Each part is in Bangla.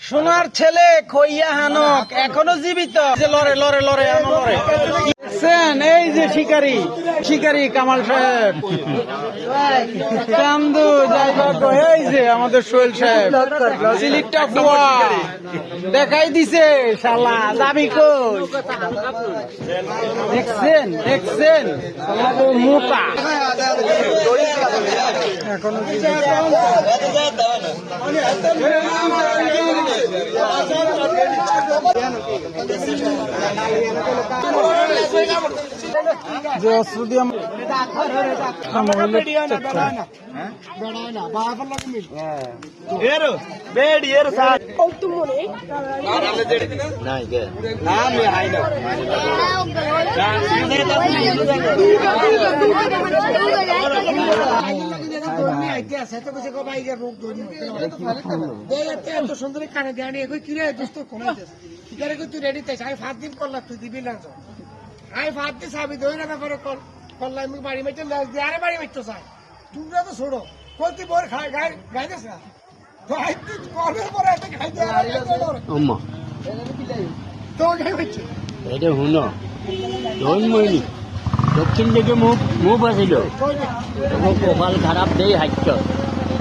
সোনার ছেলে খইয়া হানক এখনো জীবিত, যে লড়ে লড়ে লড়ে এখনো লড়ে। দেখছেন এই যে শিকারী শিকারী কামাল সাহেব চান্দু যাইবার, এই যে আমাদের সোহেল সাহেব সিলিকটা ফুয়া দেখাই দিছে, শালা যাবি কই? দেখছেন দেখছেন ও মোটা এখনো যে অস্ত্র দিয়ে এত সুন্দর কানে দেয় কিরে দোস্ত কমাইছিস তুই রেডি তাই আমি 5 দিন করলাম তুই দিবি না আমি 5 দিন সাবি দই না করে করলাম আমি বাড়ি মেটে দিয়ে আরে বাড়ি মেটতে চাই তোমরা তো ছোড়ো কই তুই বর খাই গাইছিস না কলের পরে একটা খাই দিয়ে আম্মা তো গাই মেটছে এটা শুনো ধন মইনি দক্ষিণ দিকে মুখ আছিল কপাল খারাপ দেই হাইট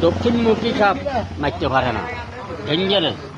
দক্ষিণমুখী সাপ মারতে পারে না ডেঞ্জারাস।